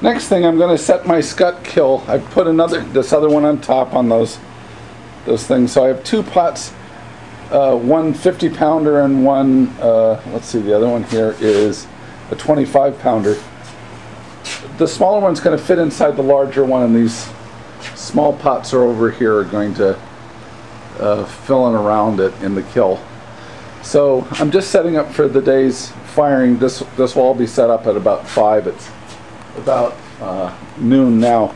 Next thing, I'm going to set my scut kill. I put this other one on top on those things. So I have two pots, one 50-pounder and one, let's see, the other one here is a 25-pounder. The smaller one's going to fit inside the larger one, and these small pots are over here are going to fill in around it in the kiln. So I'm just setting up for the day's firing. This will all be set up at about 5. It's about noon now.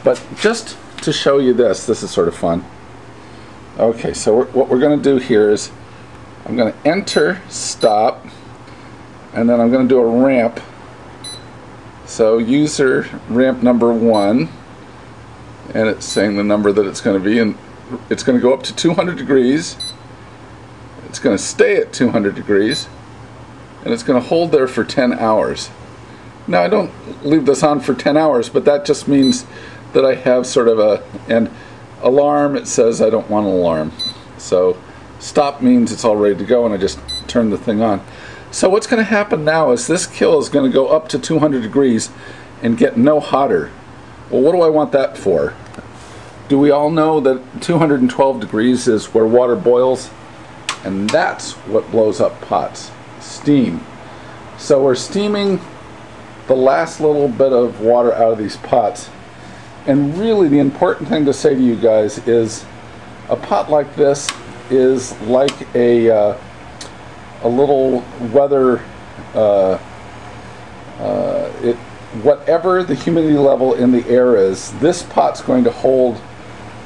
But just to show you this is sort of fun. Okay, so what we're going to do here is I'm going to enter stop, and then I'm going to do a ramp. So user ramp number 1, and it's saying the number that it's going to be, and it's going to go up to 200 degrees. It's going to stay at 200 degrees, and it's going to hold there for 10 hours. Now, I don't leave this on for 10 hours, but that just means that I have sort of an alarm. It says I don't want an alarm. So stop means it's all ready to go, and I just turn the thing on. So what's going to happen now is this kiln is going to go up to 200 degrees and get no hotter. Well, what do I want that for? Do we all know that 212 degrees is where water boils? And that's what blows up pots. Steam. So we're steaming the last little bit of water out of these pots. And really the important thing to say to you guys is a pot like this is like a little weather, whatever the humidity level in the air is, this pot's going to hold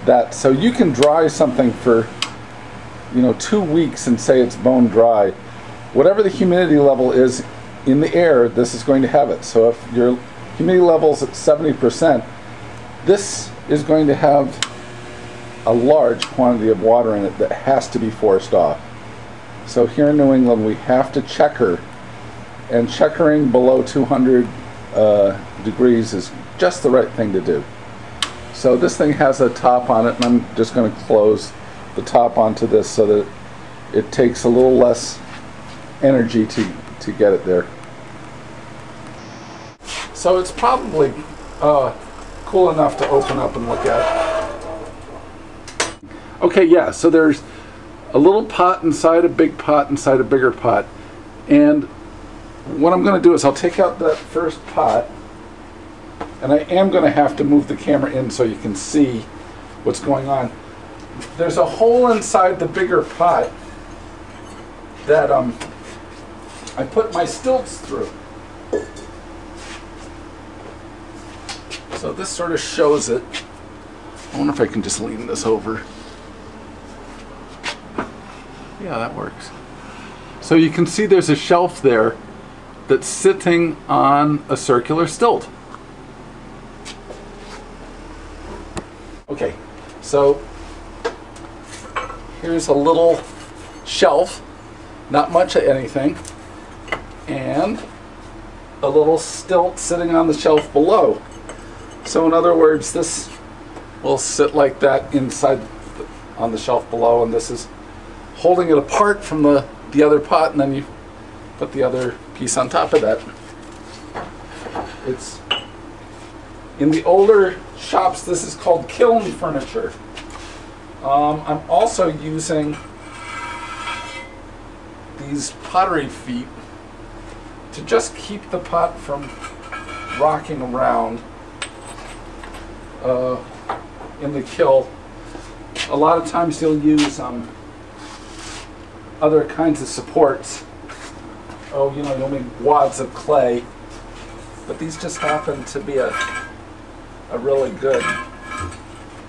that. So you can dry something for 2 weeks and say it's bone dry. Whatever the humidity level is in the air, this is going to have it. So if your humidity level is at 70%, this is going to have a large quantity of water in it that has to be forced off. So here in New England, we have to checker, and checkering below 200 degrees is just the right thing to do. So this thing has a top on it, and I'm just going to close the top onto this so that it takes a little less energy to get it there. So it's probably cool enough to open up and look at. Okay, yeah, so there's a little pot inside a big pot inside a bigger pot, and what I'm going to do is I'll take out that first pot, and I am going to have to move the camera in so you can see what's going on. There's a hole inside the bigger pot that I put my stilts through. So this sort of shows it. I wonder if I can just lean this over. Yeah, that works. So you can see there's a shelf there that's sitting on a circular stilt. Okay, so here's a little shelf, not much of anything, and a little stilt sitting on the shelf below. So in other words, this will sit like that inside on the shelf below, and this is holding it apart from the other pot, and then you put the other piece on top of that. It's in the older shops, this is called kiln furniture. I'm also using these pottery feet to just keep the pot from rocking around in the kiln. A lot of times you'll use other kinds of supports. Oh, you'll make wads of clay, but these just happen to be a really good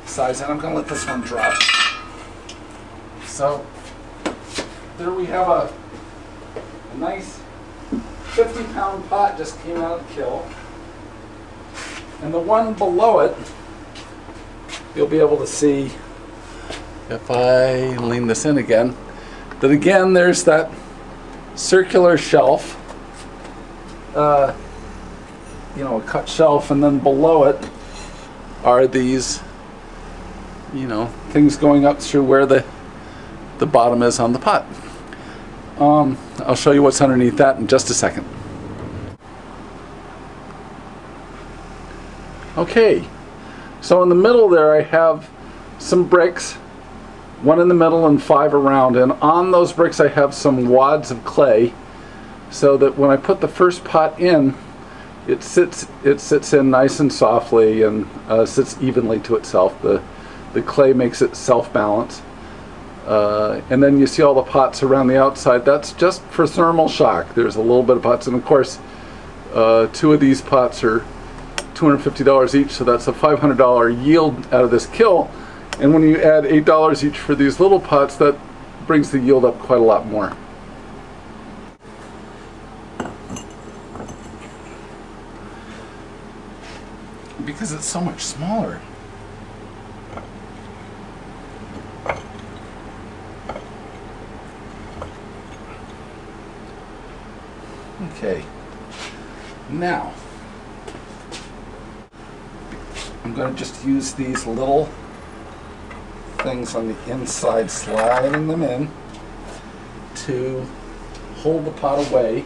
size, and I'm going to let this one drop. So there we have a nice 50-pound pot just came out of the kiln, and the one below it, you'll be able to see if I lean this in again, that again there's that circular shelf, a cut shelf, and then below it are these things going up through where the bottom is on the pot. I'll show you what's underneath that in just a second. Okay, so in the middle there I have some bricks, one in the middle and 5 around, and on those bricks I have some wads of clay so that when I put the first pot in, it sits in nice and softly and sits evenly to itself. The clay makes it self-balance. And then you see all the pots around the outside. That's just for thermal shock. There's a little bit of pots, and of course 2 of these pots are $250 each, so that's a $500 yield out of this kiln. And when you add $8 each for these little pots, that brings the yield up quite a lot more. Because it's so much smaller. Okay, now I'm going to just use these little things on the inside, sliding them in to hold the pot away.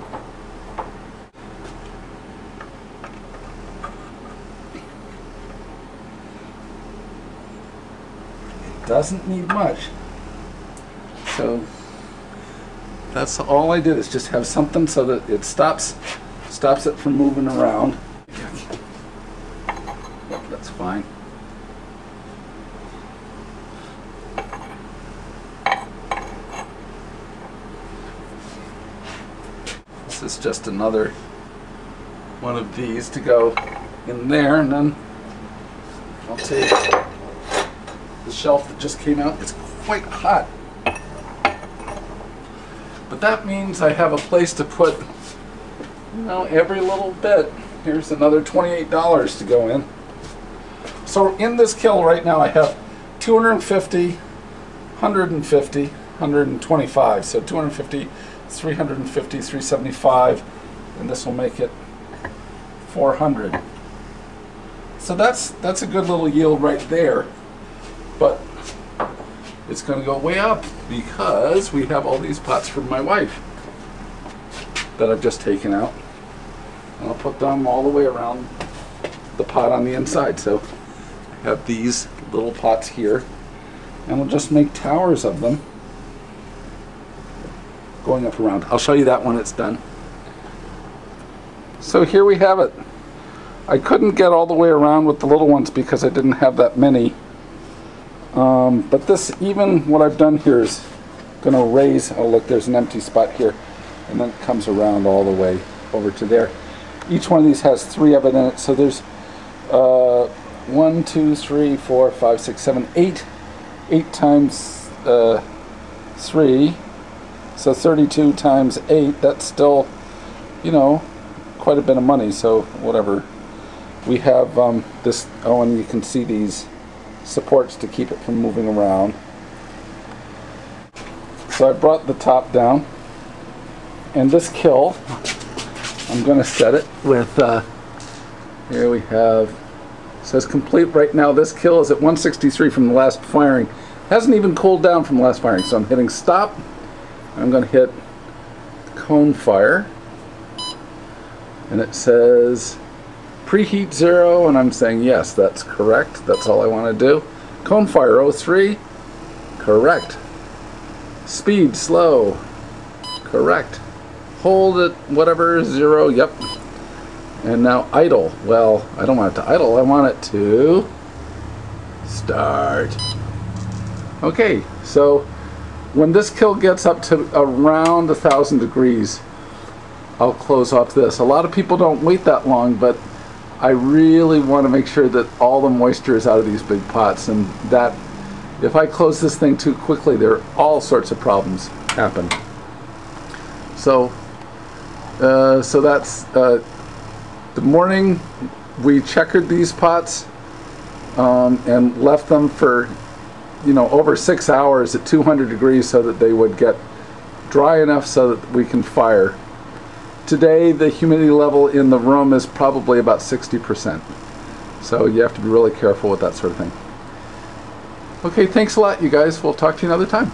It doesn't need much, so that's all I did, is just have something so that it stops it from moving around. Yep, that's fine. This is just another one of these to go in there, and then I'll take the shelf that just came out. It's quite hot. But that means I have a place to put, you know, every little bit. Here's another $28 to go in. So in this kiln right now I have 250, 150, 125. So 250, 350, 375, and this will make it 400. So that's a good little yield right there. But it's going to go way up because we have all these pots from my wife that I've just taken out. And I'll put them all the way around the pot on the inside. So I have these little pots here, and we'll just make towers of them going up around. I'll show you that when it's done. So here we have it. I couldn't get all the way around with the little ones because I didn't have that many. But this, even what I've done here is going to raise, oh look, there's an empty spot here, and then it comes around all the way over to there. Each one of these has 3 of it in it, so there's 1, 2, 3, 4, 5, 6, 7, 8. 8 times 3, so 32 times 8, that's still, you know, quite a bit of money, so whatever. We have this, oh, and you can see these supports to keep it from moving around. So I brought the top down, and this kiln, I'm going to set it with, here we have, it says complete right now. This kiln is at 163 from the last firing. Hasn't even cooled down from the last firing, so I'm hitting stop. I'm going to hit cone fire, and it says preheat 0, and I'm saying yes, that's correct. That's all I want to do. Cone fire 03, correct. Speed slow, correct. Hold it whatever 0, yep. And now idle. Well, I don't want it to idle. I want it to start. Okay, so when this kiln gets up to around 1,000 degrees, I'll close off this. A lot of people don't wait that long, but I really want to make sure that all the moisture is out of these big pots, and that if I close this thing too quickly, there are all sorts of problems happen. So that's the morning we checkered these pots and left them for, you know, over 6 hours at 200 degrees so that they would get dry enough so that we can fire. Today the humidity level in the room is probably about 60%, so you have to be really careful with that sort of thing. Okay, thanks a lot, you guys. We'll talk to you another time.